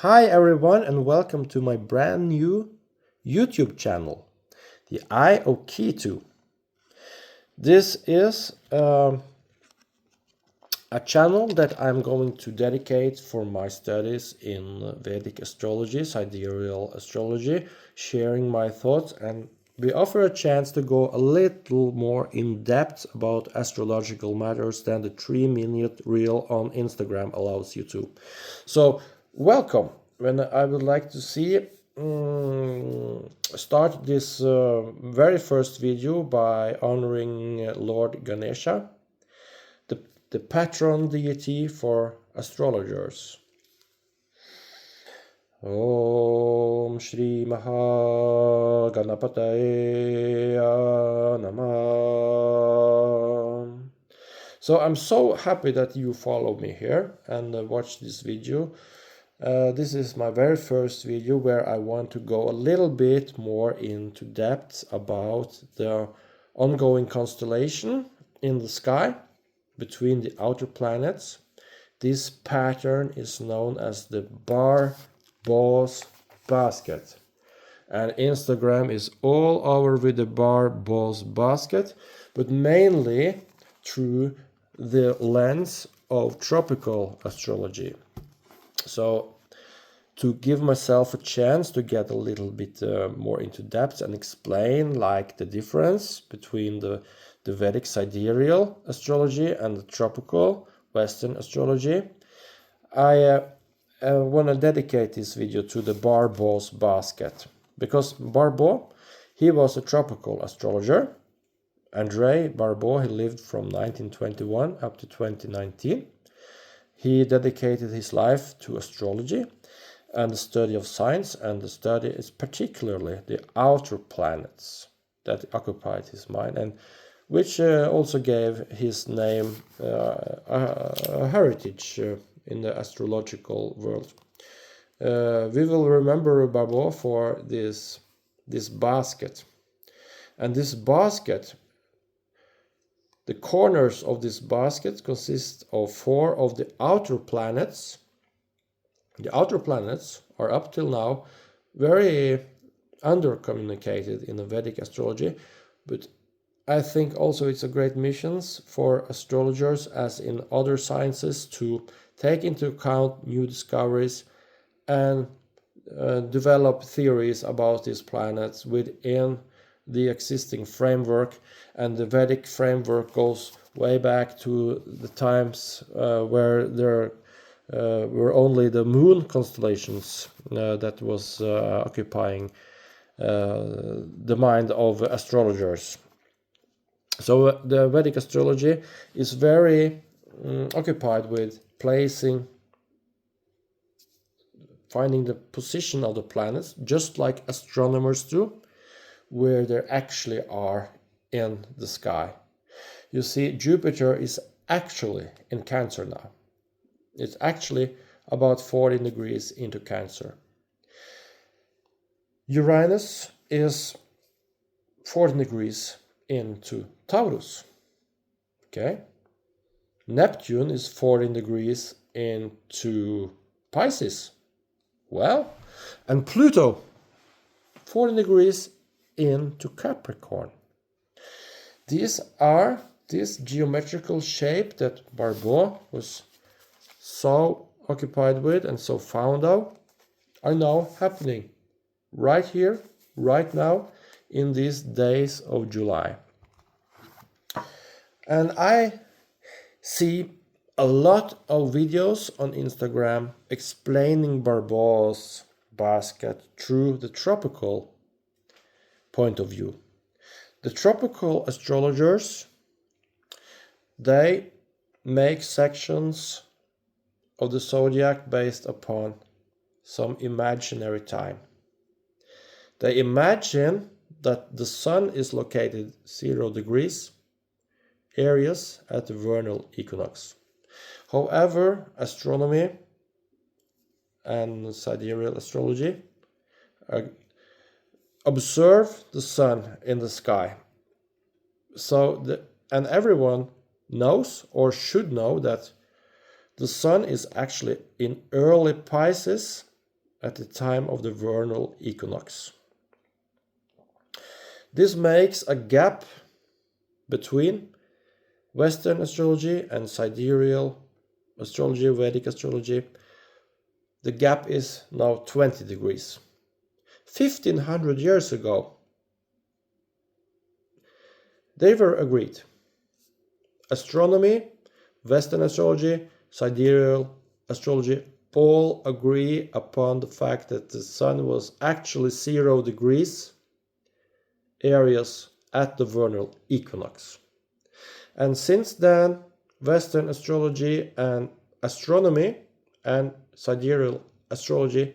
Hi everyone and welcome to my brand new YouTube channel, the Eye of Ketu. This is a channel that I'm going to dedicate for my studies in Vedic astrology, sidereal astrology, sharing my thoughts, and we offer a chance to go a little more in depth about astrological matters than the 3-minute reel on Instagram allows you to. So welcome. When I would like to see start this very first video by honoring Lord Ganesha, the patron deity for astrologers. Om Shri Maha Ganapataye Namah. So I'm so happy that you follow me here and watch this video. This is my very first video where I want to go a little bit more into depth about the ongoing constellation in the sky between the outer planets. This pattern is known as the Bar-Boss basket. And Instagram is all over with the Bar-Boss basket, but mainly through the lens of tropical astrology. So to give myself a chance to get a little bit more into depth and explain like the difference between the Vedic sidereal astrology and the tropical Western astrology, I want to dedicate this video to the Bar-Boss basket, because Barbeau, he was a tropical astrologer. Andrei Barbeau, he lived from 1921 up to 2019. He dedicated his life to astrology and the study of science, and the study is particularly the outer planets that occupied his mind, and which also gave his name a heritage in the astrological world. We will remember Barbeau for this basket, and this basket, the corners of this basket consist of 4 of the outer planets. The outer planets are up till now very under-communicated in the Vedic astrology, but I think also it's a great mission for astrologers, as in other sciences, to take into account new discoveries and develop theories about these planets within the existing framework. And the Vedic framework goes way back to the times where there were only the moon constellations that was occupying the mind of astrologers. So the Vedic astrology is very occupied with finding the position of the planets, just like astronomers do, where they actually are in the sky. You see, Jupiter is actually in Cancer now. It's actually about 14 degrees into Cancer. Uranus is 14 degrees into Taurus. Okay. Neptune is 14 degrees into Pisces. Well, and Pluto 14 degrees into Capricorn. These are this geometrical shape that Barbeau was so occupied with and so fond of are now happening right here, right now, in these days of July. And I see a lot of videos on Instagram explaining Barbeau's basket through the tropical point of view. The tropical astrologers, they make sections of the zodiac based upon some imaginary time. They imagine that the sun is located 0 degrees Aries at the vernal equinox. However, astronomy and sidereal astrology observe the sun in the sky. And everyone knows, or should know, that the sun is actually in early Pisces at the time of the vernal equinox. This makes a gap between Western astrology and sidereal astrology, Vedic astrology. The gap is now 20 degrees. 1500 years ago, they were agreed. Astronomy, Western astrology, sidereal astrology all agree upon the fact that the sun was actually 0 degrees Aries at the vernal equinox. And since then, Western astrology and astronomy and sidereal astrology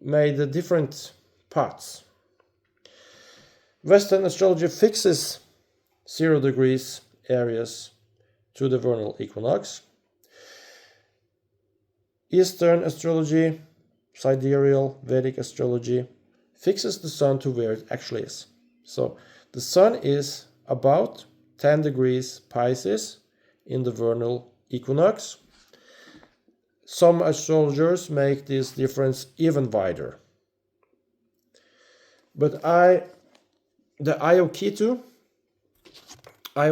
made the different parts. Western astrology fixes 0 degrees Aries to the vernal equinox. Eastern astrology, sidereal, Vedic astrology, fixes the sun to where it actually is. So the sun is about 10 degrees Pisces in the vernal equinox. Some astrologers make this difference even wider. But the Ayokitu, I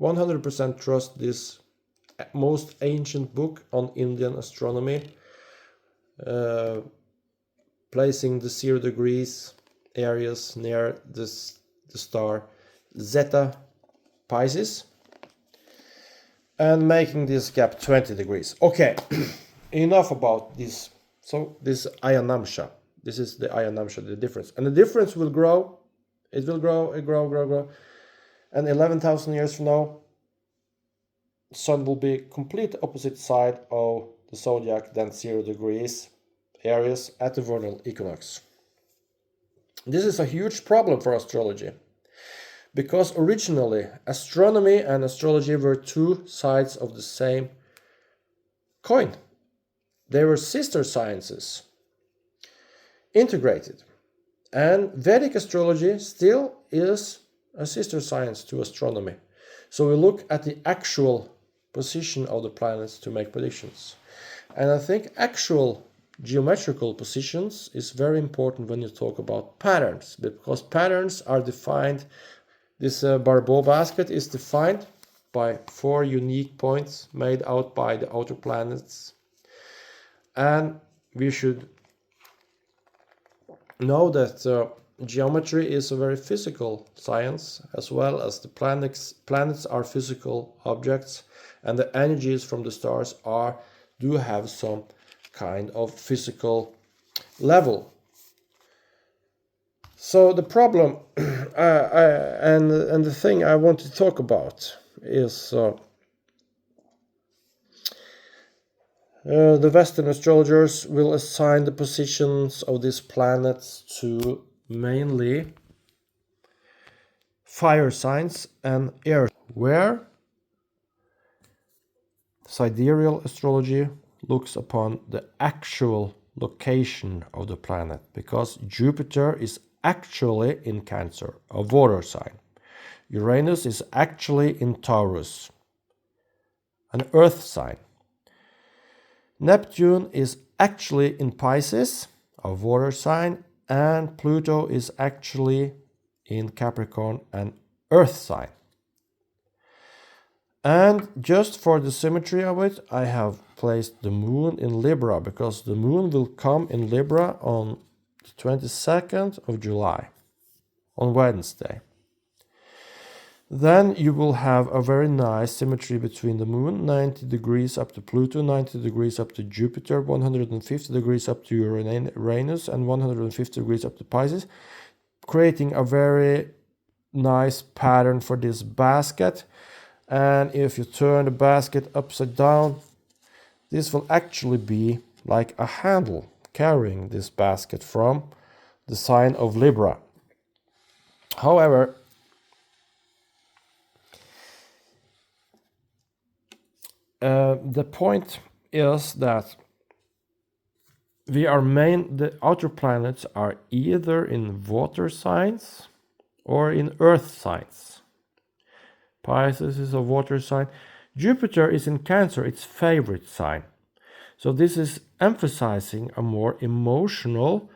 100% trust this most ancient book on Indian astronomy, placing the 0 degrees Aries near the star Zeta Pisces and making this gap 20 degrees. Okay, enough about this. So this Ayanamsha, this is the Ayanamsha, the difference. And the difference will grow, it will grow. And 11,000 years from now, the sun will be complete opposite side of the zodiac than 0 degrees Aries at the vernal equinox. This is a huge problem for astrology, because originally astronomy and astrology were two sides of the same coin. They were sister sciences, integrated. And Vedic astrology still is a sister science to astronomy. So we look at the actual position of the planets to make predictions. And I think actual geometrical positions is very important when you talk about patterns, because patterns are defined. This Barbeau basket is defined by 4 unique points made out by the outer planets. And we should know that geometry is a very physical science, as well as the planets are physical objects, and the energies from the stars do have some kind of physical level. So the problem and the thing I want to talk about is the Western astrologers will assign the positions of these planets to mainly fire signs and air, where sidereal astrology looks upon the actual location of the planet, because Jupiter is actually in Cancer, a water sign. Uranus is actually in Taurus, an earth sign. Neptune is actually in Pisces, a water sign, and Pluto is actually in Capricorn, an earth sign. And just for the symmetry of it, I have placed the moon in Libra, because the moon will come in Libra on the 22nd of July, on Wednesday. Then you will have a very nice symmetry between the moon, 90 degrees up to Pluto, 90 degrees up to Jupiter, 150 degrees up to Uranus, and 150 degrees up to Pisces, creating a very nice pattern for this basket. And if you turn the basket upside down, this will actually be like a handle carrying this basket from the sign of Libra. However, the point is that the outer planets are either in water signs or in earth signs. Pisces is a water sign. Jupiter is in Cancer, its favorite sign. So this is emphasizing a more emotional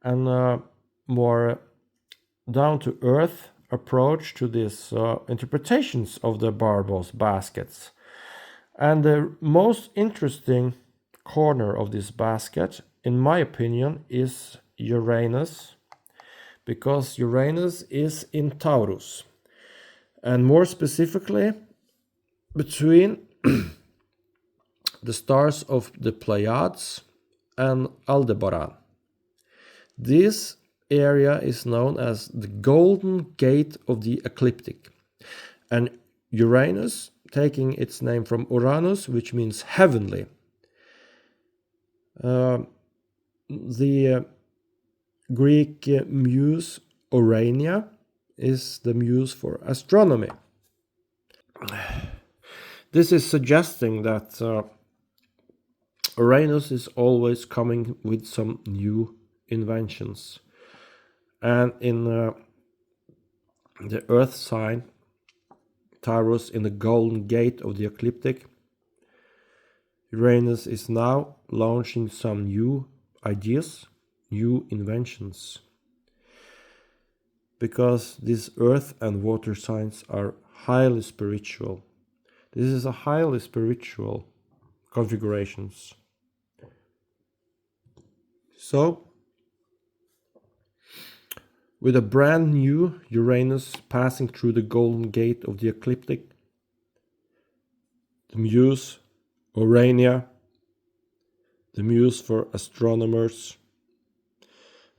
and more down-to-earth approach to these interpretations of the Barbos baskets. And the most interesting corner of this basket, in my opinion, is Uranus, because Uranus is in Taurus, and more specifically between the stars of the Pleiades and Aldebaran. This area is known as the Golden Gate of the Ecliptic, and Uranus, taking its name from Uranus, which means heavenly. The Greek muse Urania is the muse for astronomy. This is suggesting that Uranus is always coming with some new inventions. And in the Earth sign, Taurus, in the Golden Gate of the Ecliptic, Uranus is now launching some new ideas, new inventions. Because these Earth and water signs are highly spiritual. This is a highly spiritual configurations. So, with a brand new Uranus passing through the Golden Gate of the Ecliptic, the muse Urania, the muse for astronomers,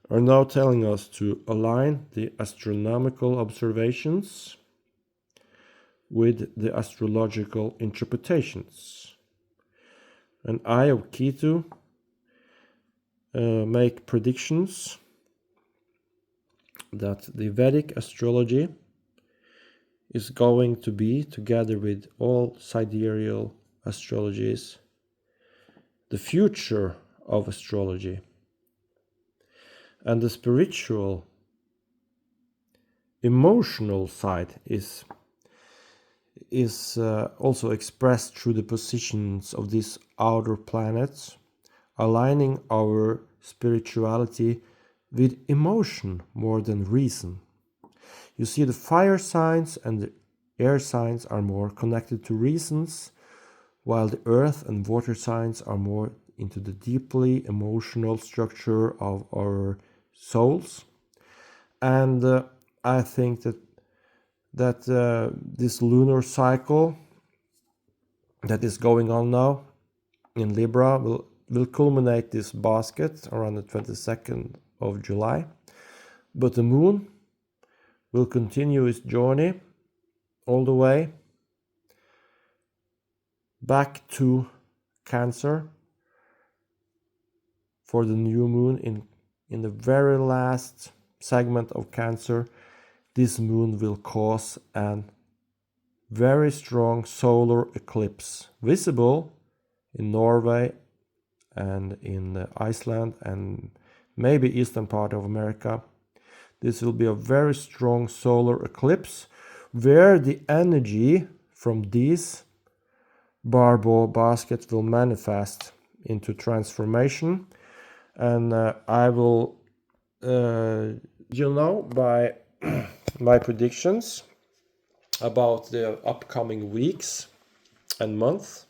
are now telling us to align the astronomical observations with the astrological interpretations. And I of Ketu make predictions that the Vedic astrology is going to be, together with all sidereal astrologies, the future of astrology. And the spiritual, emotional side is also expressed through the positions of these outer planets, aligning our spirituality with emotion more than reason. You see, the fire signs and the air signs are more connected to reasons, while the earth and water signs are more into the deeply emotional structure of our souls. And I think that this lunar cycle that is going on now in Libra will culminate this basket around the 22nd of July. But the moon will continue its journey all the way back to Cancer for the new moon in the very last segment of Cancer. This moon will cause a very strong solar eclipse, visible in Norway and in Iceland and maybe eastern part of America. This will be a very strong solar eclipse where the energy from these Barbo baskets will manifest into transformation. And I will, by my predictions about the upcoming weeks and months.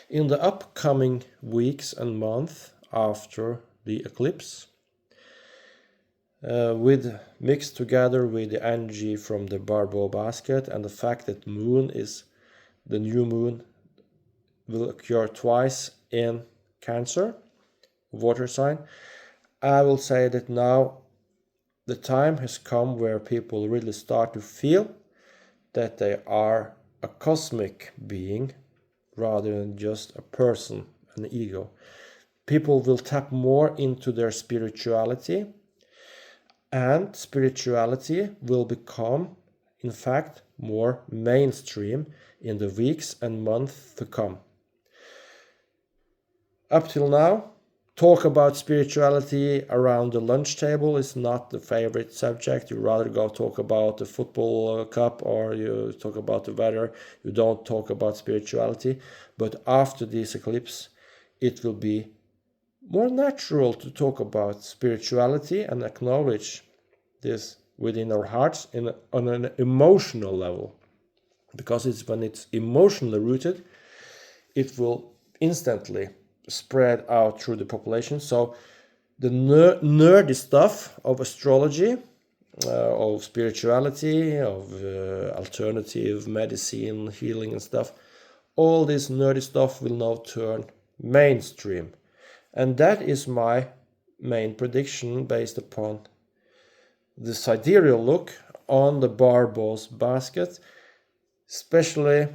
In the upcoming weeks and months after the eclipse, with mixed together with the energy from the Barbo basket and the fact that the new moon will occur twice in Cancer, water sign, I will say that now the time has come where people really start to feel that they are a cosmic being rather than just a person, an ego. People will tap more into their spirituality, and spirituality will become, in fact, more mainstream in the weeks and months to come. Up till now, talk about spirituality around the lunch table is not the favorite subject. You rather go talk about the football cup, or you talk about the weather. You don't talk about spirituality. But after this eclipse, it will be more natural to talk about spirituality and acknowledge this within our hearts on an emotional level. Because it's when it's emotionally rooted, it will instantly spread out through the population. So the nerdy stuff of astrology, of spirituality, of alternative medicine, healing and stuff, all this nerdy stuff will now turn mainstream. And that is my main prediction based upon the sidereal look on the Barbo's basket, especially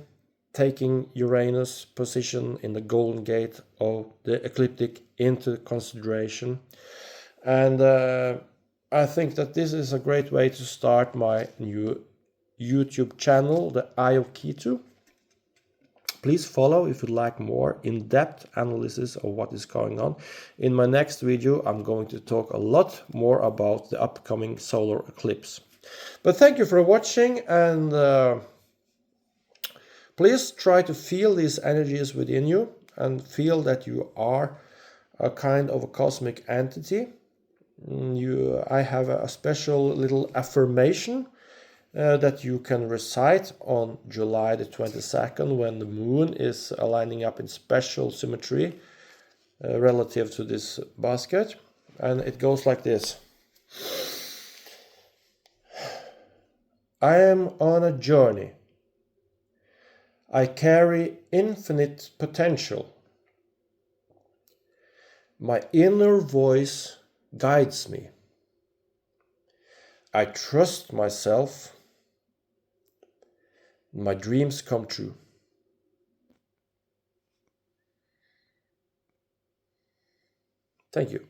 taking Uranus' position in the Golden Gate of the ecliptic into consideration. And I think that this is a great way to start my new YouTube channel, the Eye of Ketu. Please follow if you'd like more in-depth analysis of what is going on. In my next video, I'm going to talk a lot more about the upcoming solar eclipse. But thank you for watching, and please try to feel these energies within you and feel that you are a kind of a cosmic entity. I have a special little affirmation that you can recite on July the 22nd, when the moon is aligning up in special symmetry relative to this basket. And it goes like this. I am on a journey. I carry infinite potential. My inner voice guides me. I trust myself. My dreams come true. Thank you.